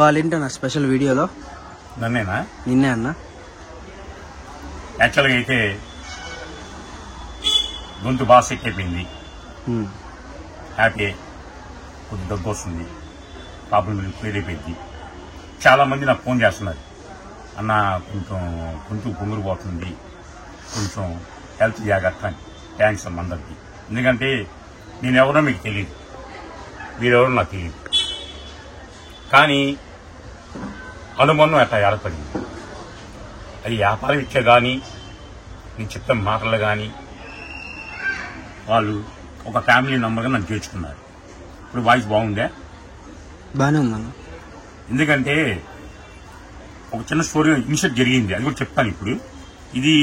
వాళ్ళేంటన్నా special వీడియోలో నన్నేనా? నిన్నే అన్న. యాక్చువల్గా అయితే గొంతు బాగా సెట్ అయిపోయింది, హ్యాపీ, కొద్ది దగ్గు వస్తుంది, ప్రాబ్లం క్లియర్ అయిపోయింది. చాలా మంది నాకు ఫోన్ చేస్తున్నారు, అన్న కొంచెం పొంగురు పోతుంది, కొంచెం హెల్త్ జాగ్రత్త అని. థ్యాంక్స్ అమ్మ అందరికీ. ఎందుకంటే నేను ఎవరో మీకు తెలియదు, మీరెవరో నాకు తెలియదు, కానీ అనుబంధం అట్లా ఏర్పడింది. అది వ్యాపారం ఇచ్చే కానీ నేను చెప్పిన మాటలు కానీ వాళ్ళు ఒక ఫ్యామిలీ మెంబర్గా నన్ను చేర్చుకున్నారు. ఇప్పుడు వాయిస్ బాగుందే? బాగానే ఉందన్న. ఎందుకంటే ఒక చిన్న స్టోరీ ఇన్సిడెంట్ జరిగింది, అది కూడా చెప్తాను. ఇప్పుడు ఇది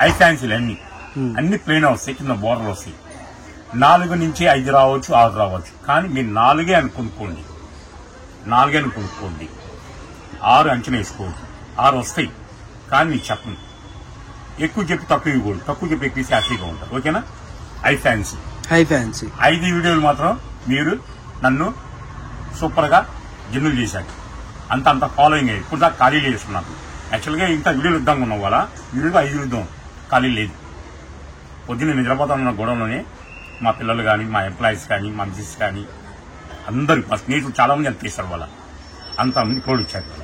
ఐ ఫ్యాన్సీలు అన్ని ప్లేన్ వస్తాయి, కింద బోర్డర్లు వస్తాయి. 4 నుంచి 5 రావచ్చు, 6 రావచ్చు, కానీ మీరు 4 అని కొనుక్కోండి, 6 అంచనా వేసుకోవచ్చు. 6 వస్తాయి, కానీ మీకు చెప్పను. ఎక్కువ చెప్పి తక్కువ ఇవ్వకూడదు, తక్కువ చెప్పి ఎక్కువ హ్యాపీగా ఉంటారు. ఓకేనా? హై ఫ్యాన్సీ 5 వీడియోలు మాత్రం మీరు నన్ను సూపర్గా జన్నులు చేశారు. అంత ఫాలోయింగ్ అయ్యి ఇప్పుడు దాకా ఖాళీ లేదు నాకు. యాక్చువల్గా ఇంత వీడియోలు ఇద్దాం ఉన్నాం వాళ్ళ వీడియోకి 5 ఇద్దాం, ఖాళీ లేదు. పొద్దున్న నిద్రపోతాను గొడవలోనే మా పిల్లలు కానీ, మా ఎంప్లాయీస్ కానీ, మా మిసెస్ కానీ అందరూ, మా స్నేహితులు చాలా మంది హెల్ప్ చేస్తారు. వాళ్ళ అంతమంది కోడ్ ఇచ్చారు వాళ్ళ.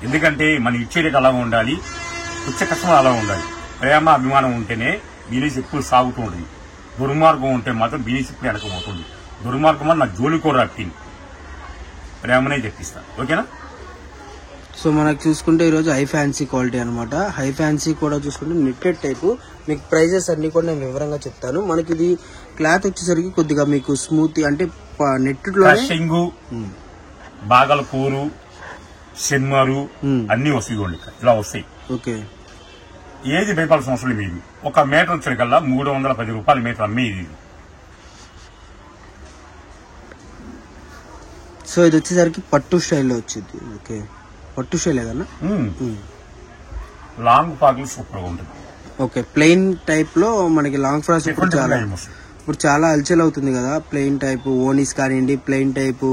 ఎందుకంటే మనం ఇచ్చే రేట్ అలాగే ఉండాలి, వచ్చే కస్టమర్ అలా ఉండాలి. ప్రేమ అభిమానం ఉంటేనే బిజినెస్ ఎక్కువ సాగుతూ ఉంటుంది. దుర్మార్గం ఉంటే మాత్రం బిజినెస్ ఎక్కువ వెనకపోతుంది. దుర్మార్గం అని నా జోలి కూడా రప్పింది, ప్రేమనే చెప్పిస్తా. ఓకేనా? సో మనకు చూసుకుంటే ఈరోజు హై ఫ్యాన్సీ క్వాలిటీ అనమాట. హై ఫ్యాన్సీ కూడా చూసుకుంటే నెట్టెడ్ టైపు. మీకు ప్రైజెస్ అన్ని కూడా నేను వివరంగా చెప్తాను. మనకి ఇది క్లాత్ వచ్చేసరికి కొద్దిగా మీకు స్మూత్, అంటే నెట్టెడ్ లో బాగల కూరు సినిమాలు అన్ని వస్తాయి, ఇలా వస్తాయి. ఓకే, ఏది భయపడాల్సిన అవసరం లేదు. మీకు 1 మీటర్ వచ్చేకల్లా 310 రూపాయల మీటర్ అమ్మేది. సో ఇది వచ్చేసరికి పట్టు స్టైల్లో వచ్చింది. ఓకే, పట్టు స్టైల్ ఏదన్నా లాంగ్ ఫ్రాక్లు సూపర్ గా ఉంటుంది. ఓకే, ప్లెయిన్ టైప్ లో మనకి లాంగ్ ఫ్రాక్స్ ఇప్పుడు చాలా అల్చల్ అవుతుంది కదా. ప్లెయిన్ టైప్ ఓనీస్ కానివ్వండి, ప్లెయిన్ టైప్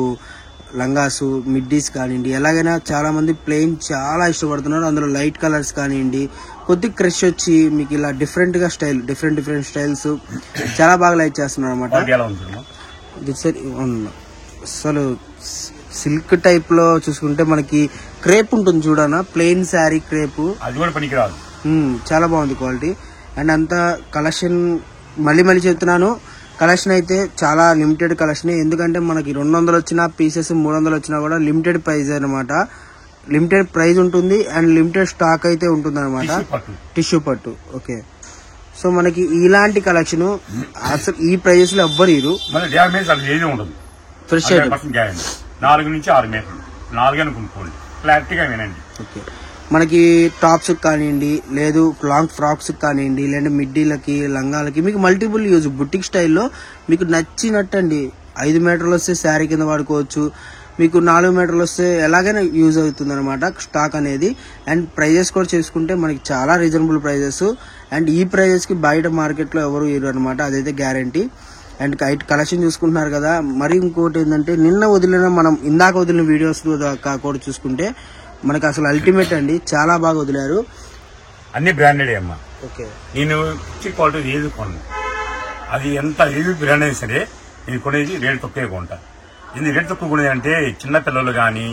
లంగాసు, మిడ్డీస్ కానివ్వండి, ఎలాగైనా చాలా మంది ప్లెయిన్ చాలా ఇష్టపడుతున్నారు. అందులో లైట్ కలర్స్ కానివ్వండి, కొద్ది క్రష్ వచ్చి మీకు ఇలా డిఫరెంట్ స్టైల్స్ చాలా బాగా లైక్ చేస్తున్నారు అనమాట. అసలు సిల్క్ టైప్ లో చూసుకుంటే మనకి క్రేప్ ఉంటుంది చూడనా, ప్లెయిన్ శారీ క్రేప్, అది కూడా పనికిరాదు. చాలా బాగుంది క్వాలిటీ. అండ్ అంతా కలెక్షన్ మళ్ళీ చెప్తున్నాను, కలెక్షన్ అయితే చాలా లిమిటెడ్ కలెక్షన్. ఎందుకంటే మనకి 200 వచ్చినా పీసెస్ 300 వచ్చినా కూడా లిమిటెడ్ ప్రైస్ అనమాట. లిమిటెడ్ ప్రైస్ ఉంటుంది అండ్ లిమిటెడ్ స్టాక్ అయితే ఉంటుంది అనమాట. టిష్యూ పట్టు. ఓకే, సో మనకి ఇలాంటి కలెక్షన్ అసలు ఈ ప్రైజెస్ లో ఎవ్వరు ఫ్రెష్ 4 నుంచి 6 మీటర్లు 4 అని కొనుక్కోండి, క్లారిటీగా వినండి. ఓకే, మనకి టాప్స్ కానివ్వండి, లేదు లాంగ్ ఫ్రాక్స్ కానివ్వండి, లేదంటే మిడ్డీలకి, లంగాలకి మీకు మల్టిపుల్ యూజ్. బుటిక్ స్టైల్లో మీకు నచ్చినట్టు అండి. 5 మీటర్లు వస్తే శారీ కింద వాడుకోవచ్చు, మీకు 4 మీటర్లు వస్తే ఎలాగైనా యూజ్ అవుతుంది అనమాట స్టాక్ అనేది. అండ్ ప్రైజెస్ కూడా చేసుకుంటే మనకి చాలా రీజనబుల్ ప్రైజెస్. అండ్ ఈ ప్రైజెస్ కి బయట మార్కెట్లో ఎవరు ఇవ్వరు అనమాట, అదైతే గ్యారంటీ. అండ్ కలెక్షన్ చూసుకుంటున్నారు కదా. మరి ఇంకోటి ఏంటంటే మనం ఇందాక వదిలిన వీడియోస్ కూడా చూసుకుంటే మనకి అసలు అల్టిమేట్ అండి, చాలా బాగా వదిలారు. అన్ని బ్రాండెడ్ అమ్మా. ఓకే, నేను ఇచ్చే క్వాలిటీ ఏది కొను, అది ఎంత ఏది బ్రాండ్ అయినా సరే నేను కొనేది రేటు తక్కువే కొంటా. ఇది రేటు తక్కువ కొనేది అంటే చిన్నపిల్లలు కానీ,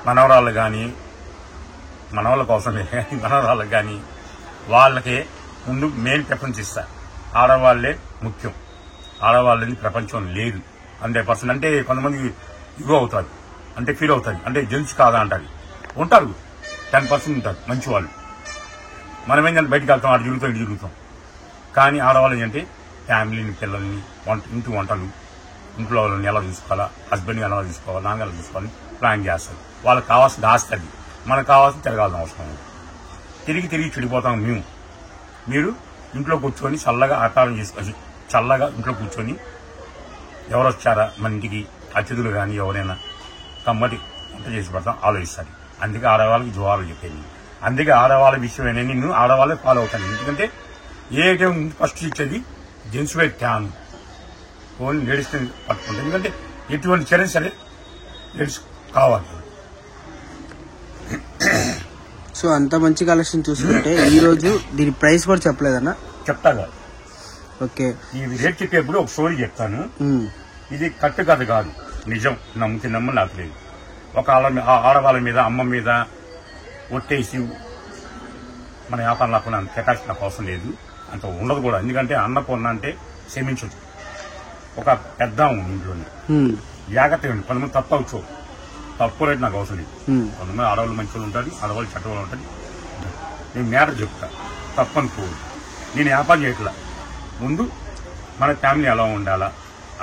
మనవరాళ్ళు కానీ, మనవాళ్ళకి అవసరం లేదు కానీ మనవరాళ్ళకి కానీ వాళ్ళకే ముందు మెయిన్ ప్రిఫరెన్స్ ఇస్తా. ఆడవాళ్లే ముఖ్యం, ఆడవాళ్ళని ప్రపంచం లేదు 100%. అంటే కొంతమంది ఇగో అవుతారు, అంటే ఫీల్ అవుతుంది, అంటే జెంట్స్ కాదా అంటారు. ఉంటారు 10% ఉంటారు మంచి వాళ్ళు. మనమేంటంటే బయటకు వెళ్తాం, అటు తిరుగుతాం, ఇటు తిరుగుతాం. కానీ ఆడవాళ్ళు ఏంటంటే ఫ్యామిలీని, పిల్లల్ని, ఇంటి వంటలు, ఇంట్లో వాళ్ళని ఎలా చూసుకోవాలా, హస్బెండ్ని ఎలా చూసుకోవాలి, నాన్న ఎలా చూసుకోవాలని ప్లాన్ చేస్తారు. వాళ్ళకి కావాల్సింది ఆస్తి, అది మనకు కావాల్సింది తిరగాల్సిన అవసరం. తిరిగి చెడిపోతాం మేము. మీరు ఇంట్లో కూర్చొని చల్లగా ఆకారం చేసుకోవాలి, చల్లగా ఇంట్లో కూర్చొని ఎవరు వచ్చారా మన ఇంటికి, అతిథులు కానీ ఎవరైనా కమ్మటి వంట చేసి పెడతాం ఆలోచిస్తారు. అందుకే ఆడవాళ్ళకి జవాబులు చెప్పేది. అందుకే ఆడవాళ్ళ విషయమైనా నిన్ను ఆడవాళ్ళే ఫాలో అవుతాను. ఎందుకంటే ఏ ఐటమ్ ఫస్ట్ ఇచ్చేది gents white tan, only ladies పట్టుకుంటాం. ఎందుకంటే ఎటువంటి చర్య సరే లేడీస్ కావాలి. సో అంత మంచి కలెక్షన్ చూసుకుంటే ఈ రోజు దీని ప్రైస్ కూడా చెప్పలేదన్నా? చెప్తా కాదు. ఓకే, ఇది రేట్ చెప్పేప్పుడు ఒక స్టోరీ చెప్తాను. ఇది కట్టు కథ కాదు, నిజం. నమ్మితే నమ్మ లేకపోలేదు. ఒక ఆడవాళ్ళ మీద అమ్మ మీద ఒట్టేసి మన వ్యాపారం లేకుండా అంత కెటాక్స్ నాకు అవసరం లేదు, అంత ఉండదు కూడా. ఎందుకంటే అన్నపూర్ణ అంటే క్షమించదు. ఒక పెద్ద ఇంట్లోనే జాగ్రత్తగా ఉంది. కొంతమంది తప్పు అవచ్చు, తప్పు రేటు నాకు అవసరం లేదు. కొంతమంది ఆడవాళ్ళు మంచి వాళ్ళు ఉంటారు, ఆడవాళ్ళు చెడ్డ వాళ్ళు ఉంటుంది. నేను మ్యాటర్ చెప్తా, తప్పనుకోదు. నేను వ్యాపారం చేయట్లా, ముందు మన ఫ్యామిలీ ఎలా ఉండాలా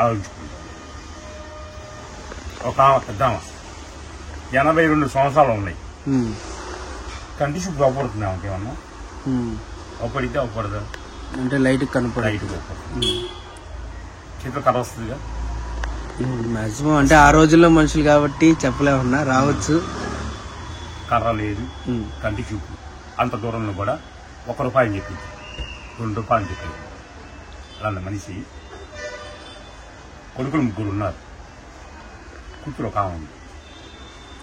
ఆలోచించుకుంటా. ఒక పెద్ద 82 సంవత్సరాలు ఉన్నాయి. కంటి చూపు అవపడుతుంది. ఆమెకి ఏమన్నా అవపడితే అవపడదా అంటే లైట్ కనపడ చేతిలో కర్ర వస్తుందిగా మాక్సిమం. అంటే ఆ రోజుల్లో మనుషులు కాబట్టి చెప్పలేమన్నా, రావచ్చు. కర్ర లేదు, కంటి చూపు. అంత దూరంలో కూడా ₹1 అని చెప్పింది, ₹2 అని చెప్పింది. అలాంటి మనిషి కొడుకులు 3 ఉన్నారు, కూతురు ఒక ఆమె ఉంది.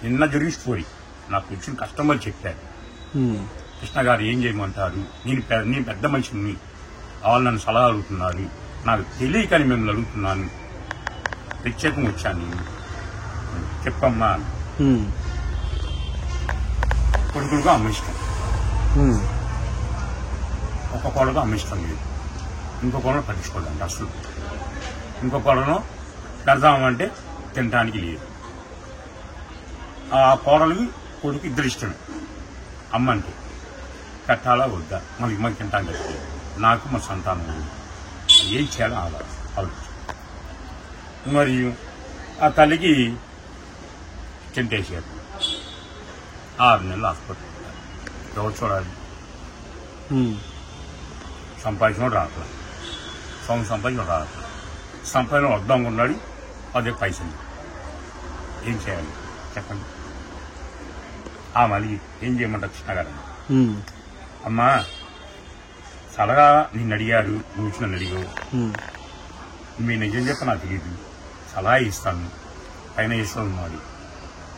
నిన్న జరిగి స్టోరీ నాకు వచ్చిన కస్టమర్ చెప్పారు. కృష్ణ గారు ఏం చేయమంటారు, నేను పెద్ద మనిషిని, వాళ్ళు నన్ను సలహా అడుగుతున్నారు, నాకు తెలియకని మిమ్మల్ని అడుగుతున్నాను, ప్రత్యేకం వచ్చాను, చెప్పమ్మా. కొడుకులుగా అమ్మ ఇష్టం, ఒక కోడలు అమ్మ ఇష్టం లేదు, ఇంకో కోడలు పట్టించుకోదండి అసలు. ఇంకో కోడను పెడదామంటే తినడానికి లేదు. ఆ కోడలికి కొడుకు ఇద్దరు ఇష్టం. అమ్మ అంటే కట్టాలా వద్దా, మనకి తింటాం కదా, నాకు మా సంతానం ఏం చేయాలో ఆలోచన. మరియు ఆ తల్లికి చింతేసారు. 6 నెలలు హాస్పిటల్. ఎవరు చూడాలి? సంపాదించిన రాట్లా, సంపాదించిన రాట్లా, సంపాదన వద్దాం ఉన్నాడు, అదే పైసలు. ఏం చేయాలి చెప్పండి? మళ్ళీ ఏం చేయమంటారు కృష్ణ గారు? అమ్మా సలహా నిన్ను అడిగారు, నువ్వు వచ్చి నన్ను అడిగావు. మీ నిజం చెప్ప నాకు తెలియదు, సలహా ఇస్తాను. పైన ఇస్తాను ఉన్నాడు,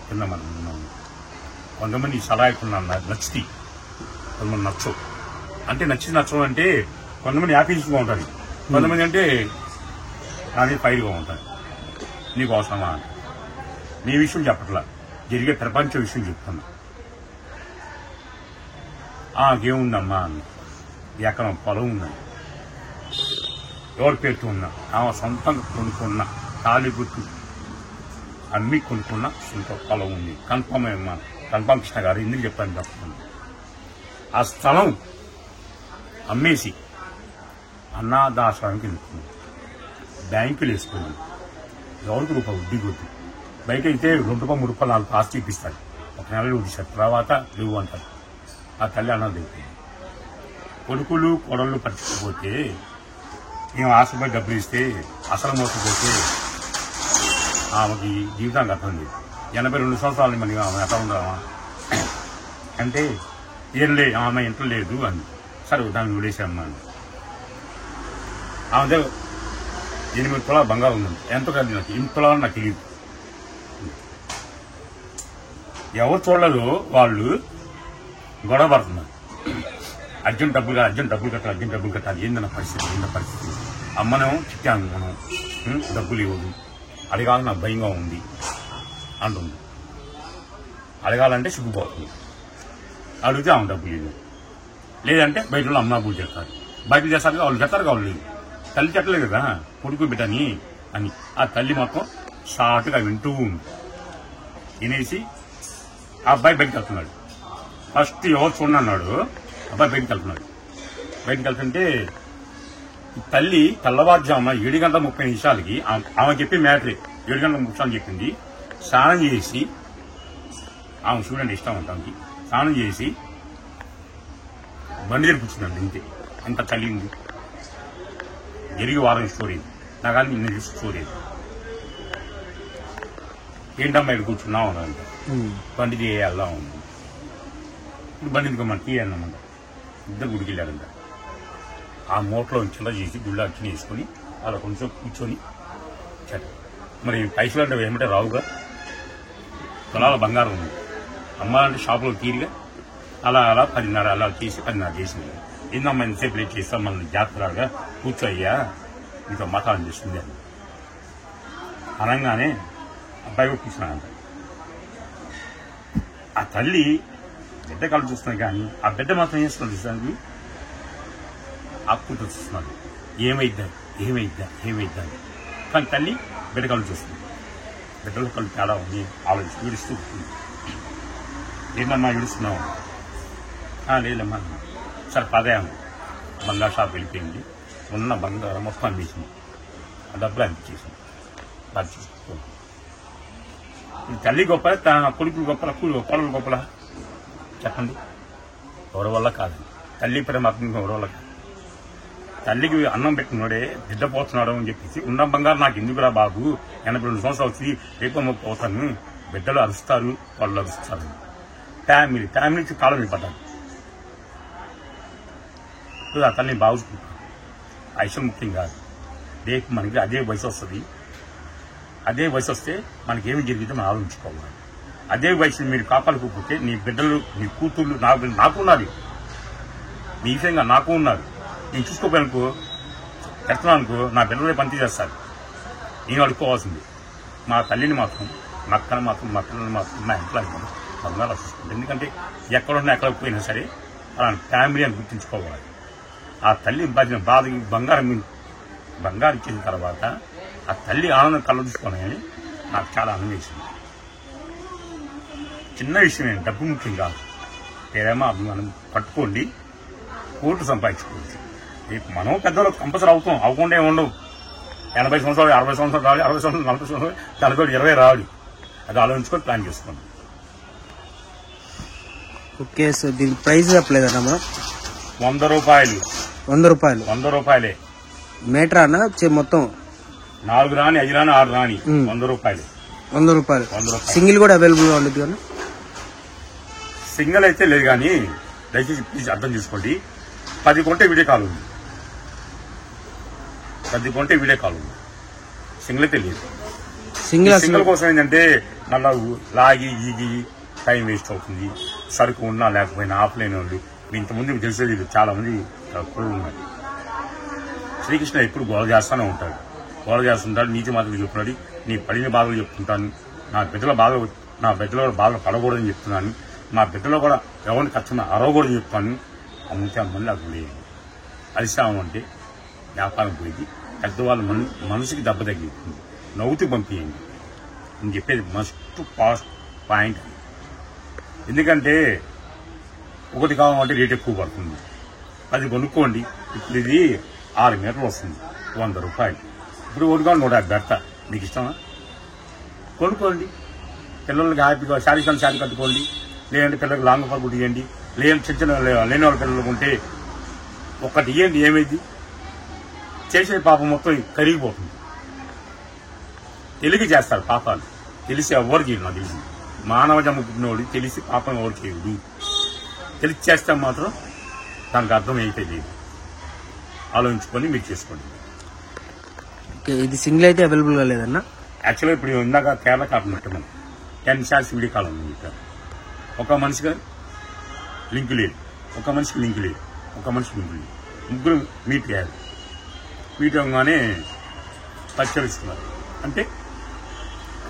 కింద మనం ఉన్నాము. కొంతమంది సలహా ఇస్తున్నాను, నాకు నచ్చుతాయి, కొంతమంది నచ్చవు. అంటే నచ్చవు అంటే కొంతమంది హ్యాపీగా ఉంటుంది, కొంతమంది అంటే నాది ఫైల్గా ఉంటుంది. నీకు అవసరమా? నీ విషయం చెప్పట్లా, జరిగే ప్రపంచ విషయం చెప్తున్నా. ఏముందమ్మా అన్న, ఎకరం పొలం ఉందని, ఎవరి పేరుతో ఉన్నా, ఆమె సొంతంగా కొనుక్కున్న తాళి గుర్తు అమ్మి కొనుక్కున్న సొంత పొలం ఉంది. కన్ఫర్మ్ అమ్మా, కన్ఫర్మ్ కృష్ణ గారు ఎందుకు చెప్పాను తప్పకుండా. ఆ స్థలం అమ్మేసి అనాథాశ్రమానికి వెళ్ళుకున్నాం, బ్యాంకులు వేసుకున్నాం. ఎవరికి రూపాయి వడ్డీ కొద్ది, బయట అయితే ₹2, ₹3, ₹4 ఆస్తి ఇప్పిస్తారు. ఒక నెలలో వడ్డీ తర్వాత లేవు అంటారు. ఆ తల్లి అన్నది కొడుకులు కొడళ్ళు పట్టించకపోతే, మేము ఆశపడి డబ్బులు ఇస్తే అసలు మోసపోతే ఆమెకి జీవితానికి అర్థం లేదు. 82 సంవత్సరాలు మరి ఆమె ఎట్లా ఉండదామా అంటే ఏం ఆమె ఇంట్లో లేదు అని. సరే దాన్ని వదిలేసామ్మా అని. ఆమె దగ్గర 8 తులాల బంగారం ఉంది. ఎంతో కాదు, నాకు 8 తులాలు నాకు తెలియదు. ఎవరు చూడలేదు, వాళ్ళు గొడవ పడుతున్నారు. అర్జెంట్ డబ్బులు కట్టాలి. ఏందన్న పరిస్థితి? అమ్మనేమో చిట్టాను, మనం డబ్బులు ఇవ్వదు, అడగాలని నాకు భయంగా ఉంది అంటుంది. అడగాలంటే సిగ్గుపోతుంది. అడిగితే ఆమె డబ్బులు ఇవ్వదు. లేదంటే బయట వాళ్ళు అమ్మాబులు చేస్తారు. బయట చేస్తారు, వాళ్ళు చెప్తారు కావాలి. తల్లి చెప్పలేదు కదా కొడుకు బిడ్డని అని. ఆ తల్లి మొత్తం షార్ట్గా వింటూ ఉంది. వినేసి ఆ అబ్బాయి బయటకు వెళ్తున్నాడు. ఫస్ట్ ఎవరు చూడండి అన్నాడు, అబ్బాయి బయటకు వెళ్తుంటే తల్లి తెల్లవారుజామున 7:30 ఆమె చెప్పి మ్యాటరే 7:30 చెప్పింది. స్నానం చేసి, ఆమె చూడండి ఇష్టం అంటానికి, స్నానం చేసి బండి దగ్గర కూర్చున్నాడు. ఇంతే, అంత తల్లి ఉంది. జరిగి వారం స్టోరీ నాకు కానీ నిన్న చూసి స్టోరీ. ఏంటమ్మా ఇక్కడ కూర్చున్నావు అనంట, బండి వెళ్దాం ఉంది. ఇప్పుడు బండి ఎందుకు మనకి అన్నమాట. ఇద్దరు గుడికి వెళ్ళారంట. ఆ మూటలో చిల్ల చేసి గుళ్ళ అర్చన వేసుకొని అలా కొంచెం కూర్చొని మరి పైసలు అంటే ఏమంటే రావుగా, తులాల బంగారం ఉంది. అమ్మాలంటే షాపులో తీరిగా అలా 10:30 అలా చేసి 10:30 చేసింది. ఏందమ్మా ఎంతసేపు లేట్ చేస్తాం, మనల్ని జాగ్రత్తగా కూర్చో అయ్యా, మీతో మాట్లాడని చేస్తుంది అని అనగానే అబ్బాయి కూడా కూర్చున్నాడంట. ఆ తల్లి బిడ్డ కళ్ళు చూస్తున్నాయి కానీ ఆ బిడ్డ మాత్రం ఏం చేస్తున్నాడు చూసానికి ఆపుకుంటూ చూస్తున్నాడు, ఏమైద్దా అని. కానీ తల్లి బిడ్డ కళ్ళు చూస్తుంది. బిడ్డల కళ్ళు తేడా ఉంది, ఆలోచిస్తూ విడుస్తూ ఉంటుంది. ఏంటమ్మా విడుస్తున్నావు? లేదమ్మా. సరే పదేమో బంగారు షాప్ వెళ్ళిపోయింది, ఉన్న బంగారం మొత్తం అనిపించింది, ఆ డబ్బులు అనిపించేసింది. తల్లి గొప్ప, కొడుకులు గొప్పల, కోడలు గొప్పల? చెప్పండి. ఎవరి వల్ల కాదు. తల్లి ప్రేమ ఎవరి వల్ల కాదు. తల్లికి అన్నం పెట్టినోడే బిడ్డ పోతున్నాడు అని చెప్పేసి, ఉన్న బంగారు నాకు ఎందుకురా బాబు, 82 సంవత్సరాలు వచ్చి రేపు పోతాను, బిడ్డలు అరుస్తారు, వాళ్ళు అరుస్తారు. ఫ్యామిలీకి కాలం పడ్డాను. ఆ తల్లిని బాగుంటున్నాను. ఐశ్వర్యం ముఖ్యం కాదు. రేపు మనకి అదే వయసు వస్తుంది. అదే వయసు వస్తే మనకేమి జరిగితే మనం ఆలోచించుకోవాలి. అదే వయసు మీరు కాపాడుకోకపోతే నీ బిడ్డలు, నీ కూతుళ్ళు, నాకు ఉన్నారు, నీ విషయంగా నాకు ఉన్నారు. నేను చూసుకోపోయానుకో, పెడుతున్నానుకో, నా బిడ్డలే పని చేస్తారు. నేను అడుక్కోవాల్సింది. మా తల్లిని మాత్రం, మా అక్కని మాత్రం, మా పిల్లల్ని మాత్రం, మా ఇంట్లో బంగారు చూసుకుంటాను. ఎందుకంటే ఎక్కడున్నా ఎక్కడ పోయినా సరే అలా ఫ్యామిలీ అని గుర్తుంచుకోవాలి. ఆ తల్లి బాధ బంగారు ఇచ్చిన తర్వాత ఆ తల్లి ఆనందం కళ్ళ చూసుకోవాలని నాకు చాలా ఆనందం వేసింది. చిన్న విషయమే, డబ్బు ముఖ్యం కాదు. ప్రేమ అభిమానం పట్టుకోండి, కోట్లు సంపాదించుకోవచ్చు. మనం పెద్దలు కంపల్సరీ అవ్వకుండా ఉండవు. 80 సంవత్సరాలు, 60 సంవత్సరాలు రావాలి, 60 సంవత్సరాలు, 40 సంవత్సరాలు, 40, 20 రావాలి. అది ఆలోచించుకొని ప్లాన్ చేసుకోండి. ఓకే సార్, దీని ప్రైస్ చెప్పలేదన్నా? 100 రూపాయలు. 100 రూపాయలే. మీటర్ అన్న మొత్తం 4 రాని, 5 రాని, 6 రాని, 100 రూపాయలు. 100 రూపాయలు. సింగిల్ కూడా అవైలబుల్ గా ఉండదు కానీ? సింగిల్ అయితే లేదు కానీ దయచేసి ప్లీజ్ అర్థం చేసుకోండి. 10 కొంటే వీడియో కాల్ ఉంది. 10 కొంటే వీడియో కాల్ ఉంది. సింగిల్ అయితే లేదు. సింగిల్ కోసం ఏంటంటే మళ్ళా లాగి ఈగి టైం వేస్ట్ అవుతుంది. సరుకు ఉన్నా లేకపోయినా ఆఫ్లైన్ వాళ్ళు ఇంతమంది తెలిసేది చాలా మంది ఉన్నారు. శ్రీకృష్ణ ఎప్పుడు గోల చేస్తూనే ఉంటాడు. నీతి మాటలు చెప్తున్నాడు. నీ పడిన బాధలు చెప్తుంటాను. నా బిడ్డల బాధలు పడకూడదని చెప్తున్నాను. నా బిడ్డలో కూడా ఎవరిని ఖచ్చితంగా అరవకూడదని చెప్తాను. అమ్ముతే మళ్ళీ అది లేదు. అరిశామంటే వ్యాపారం పోయింది. పెద్దవాళ్ళు మనసుకి దెబ్బ తగ్గిస్తుంది. నవ్వుతూ పంపించండి అని చెప్పేది మస్ట్ పాయింట్. ఎందుకంటే ఒకటి కావాలంటే రేట్ ఎక్కువ పడుతుంది. అది కొనుక్కోండి. ఇప్పుడు ఇది 6 మీటర్లు వస్తుంది, 100 రూపాయలు. ఇప్పుడు ఒకటి కావాలి 150 పెడతా. మీకు ఇష్టమా? కొనుక్కోండి. పిల్లలకి హ్యాపీగా శారీ కట్టుకోండి. లేదంటే పిల్లలకి లాంగ్ ఫర్ గుడ్ ఇవ్వండి. లేదంటే చిన్న లేని వాళ్ళ పిల్లలకు ఉంటే ఒక్కటి ఇవ్వండి. ఏమైంది? చేసే పాపం మొత్తం కరిగిపోతుంది. తెలిసి చేస్తారు పాపాలు. తెలిసి ఎవరు చేయడు. నాకు తెలిసి మానవ జన్మ పుట్టినోడు తెలిసి పాపం ఎవరు చేయడు. తెలిసి చేస్తే మాత్రం దానికి అర్థం అయితే లేదు. ఆలోచించుకొని మీరు చేసుకోండి. ఇది సింగిల్ అయితే అవైలబుల్ గా లేదన్నా? యాక్చువల్గా ఇప్పుడు ఇందాక కేరళ కాకుండా మనం 10 షార్ట్స్ వీడియో కాల్ ఉంది. ఒక మనిషిగా లింక్ లేదు, ఒక మనిషికి లింక్ లేదు, ముగ్గురు మీట్ అయ్యారు. మీట్ అవ్వగానే పరిచయిస్తున్నారు. అంటే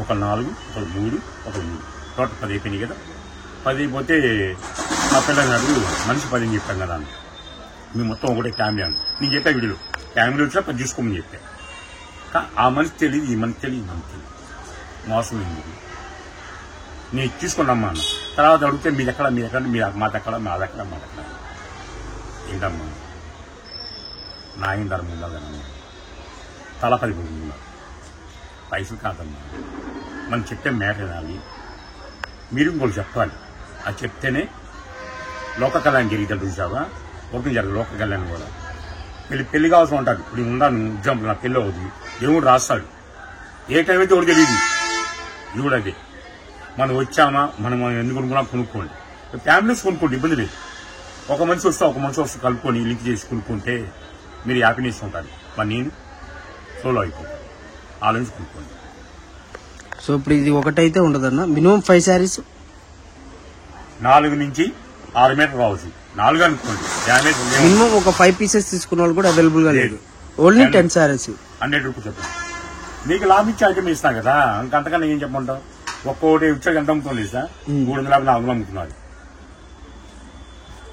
ఒక 4, ఒక 3, ఒక 3 టోటల్ 10 అయిపోయినాయి కదా. 10 అయిపోతే మా పిల్లలు మనిషి 10 అని చెప్పాను కదా. మేము మొత్తం ఒకటే ఫ్యామిలీ అని నేను చెప్పా వీడియోలో. ఫ్యామిలీ వచ్చినా 10 చూసుకోమని చెప్పా. ఆ మనిషి తెలియదు, ఈ మనిషి తెలియదు, మోసం ఎందుకు? నేను తీసుకున్నామ్మా అన్న. తర్వాత అడిగితే మీదెక్కడ మాదెక్కడ ఏంటమ్మా నాయన ధర్మం ఉండాలన్నా. తల 10 ఉన్నారు. పైసలు కాదమ్మా. మనం చెప్తే మ్యాటర్ వినాలి. మీరు ఇంకోటి చెప్పాలి. అది చెప్తేనే లోక కళ్యాణం జరిగితే చూసావా? ఒకటి జరగదు లోక కళ్యాణం కూడా. పెళ్లి కావాల్సి ఉంటుంది. ఇప్పుడు ఉన్నాను ఎగ్జాంపుల్, నా పెళ్ళి అవుతుంది. దేవుడు రాస్తాడు. ఏ టైం అయితే ఒకటి తెలియదు. ఇది కూడా అదే. మనం వచ్చామా, మనం ఎందుకు కొనుక్కోండి. ఫ్యామిలీస్ కొనుక్కోండి, ఇబ్బంది లేదు. ఒక మనిషి వస్తే కలుపుకొని లింక్ చేసి కొనుక్కుంటే మీరు హ్యాపీనెస్ ఉంటుంది. మరి నేను సోలో అయిపోతాను. ఆలోచించి కొనుక్కోండి. సో ఇప్పుడు ఇది ఒకటైతే ఉండదన్న, మినిమం 5 శారీస్ 4 నుంచి 6 మీటర్ రావచ్చు. 4 అనుకోండి, డ్యామేజ్ మినిమం ఒక 5 పీసెస్ తీసుకున్న వాళ్ళు కూడా అవైలబుల్ గా లేదు. ఓన్లీ 10 శారీస్ 100 రూపీస్ చెప్పండి. మీకు లాభం ఇచ్చే ఐటమ్ ఇస్తా కదా, ఇంకంతకన్నా ఏం చెప్పమంటావు? ఒక్కోటి ఇచ్చాక ఎంత అమ్ముతుంది సార్? 350 400 అమ్ముతున్నారు.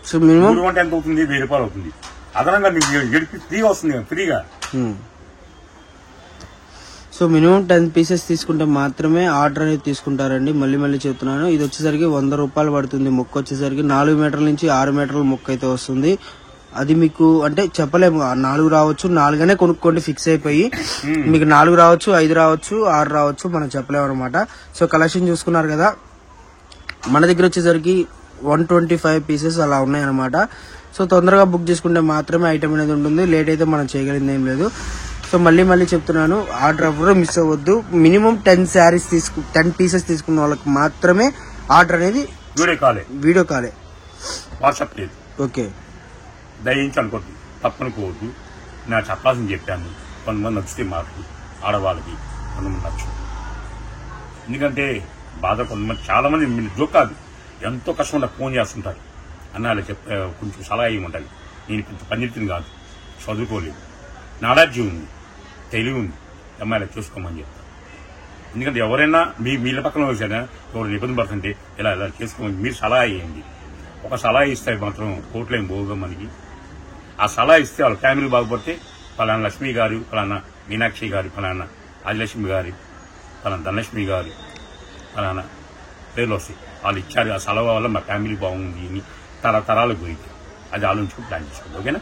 సో మినిమం 3 గంట ఎంత అవుతుంది? 1000 రూపాయలు అవుతుంది. అదనంగా మీకు గడిపి ఫ్రీగా వస్తుంది కదా, ఫ్రీగా. సో మినిమం 10 పీసెస్ తీసుకుంటే మాత్రమే ఆర్డర్ అనేది తీసుకుంటారండి. మళ్ళీ చెప్తున్నాను, ఇది వచ్చేసరికి 100 రూపాయలు పడుతుంది. మొక్క వచ్చేసరికి 4 మీటర్ల నుంచి 6 మీటర్ల మొక్క అయితే వస్తుంది. అది మీకు అంటే చెప్పలేము, 4 రావచ్చు, 4 కొనుక్కోండి ఫిక్స్ అయిపోయి. మీకు 4 రావచ్చు, 5 రావచ్చు, 6 రావచ్చు, మనం చెప్పలేము అనమాట. సో కలెక్షన్ చూసుకున్నారు కదా, మన దగ్గర వచ్చేసరికి 125 పీసెస్ అలా ఉన్నాయన్నమాట. సో తొందరగా బుక్ చేసుకుంటే మాత్రమే ఐటమ్ అనేది ఉంటుంది. లేట్ అయితే మనం చేయగలిగింది ఏం లేదు. సో మళ్ళీ చెప్తున్నాను, ఆర్డర్ ఎవరు మిస్ అవ్వద్దు. మినిమం 10 పీసెస్ తీసుకున్న వాళ్ళకి మాత్రమే ఆర్డర్ అనేది వీడియో కాలే, వాట్సాప్ లేదు. ఓకే, దయించి అనుకోవద్దు, తప్పనుకోవద్దు. నేను చెప్పాల్సింది చెప్పాను. కొంతమంది నచ్చితే మాకు ఆడవాళ్ళకి, కొంతమంది నచ్చు. ఎందుకంటే బాధ కొంతమంది, చాలా మంది జోక్ కాదు, ఎంతో కష్టంగా ఫోన్ చేస్తుంటారు. అన్న అలా కొంచెం సలహా ఇవ్వమంటారు. నేను కొంచెం పండితుని కాదు, చదువుకోలేదు, నాలెడ్జ్ ఉంది, తెలివి ఉంది, అమ్మాయిలా చూసుకోమని చెప్తాను. ఎందుకంటే ఎవరైనా మీళ్ళ పక్కన వచ్చారా, ఎవరు ఇబ్బంది పడుతుంటే ఇలా చేసుకోమని మీరు సలహా ఇవ్వండి. ఒక సలహా ఇస్తే మాత్రం కోట్లేం పోగా మనకి. ఆ సలహా ఇస్తే వాళ్ళ ఫ్యామిలీ బాగుపడితే, ఫలానా లక్ష్మి గారు, ఫలానా మీనాక్షి గారు, ఫలానా ఆదిలక్ష్మి గారు, ఫలానా ధనలక్ష్మి గారు, ఫలానా పేర్లు వస్తాయి. వాళ్ళు ఇచ్చారు, ఆ సలహా వల్ల మా ఫ్యామిలీ బాగుంది అని తరతరాలకు పోయింది. అది ఆలోచించుకుని ప్లాన్ చేసుకోండి. ఓకేనా?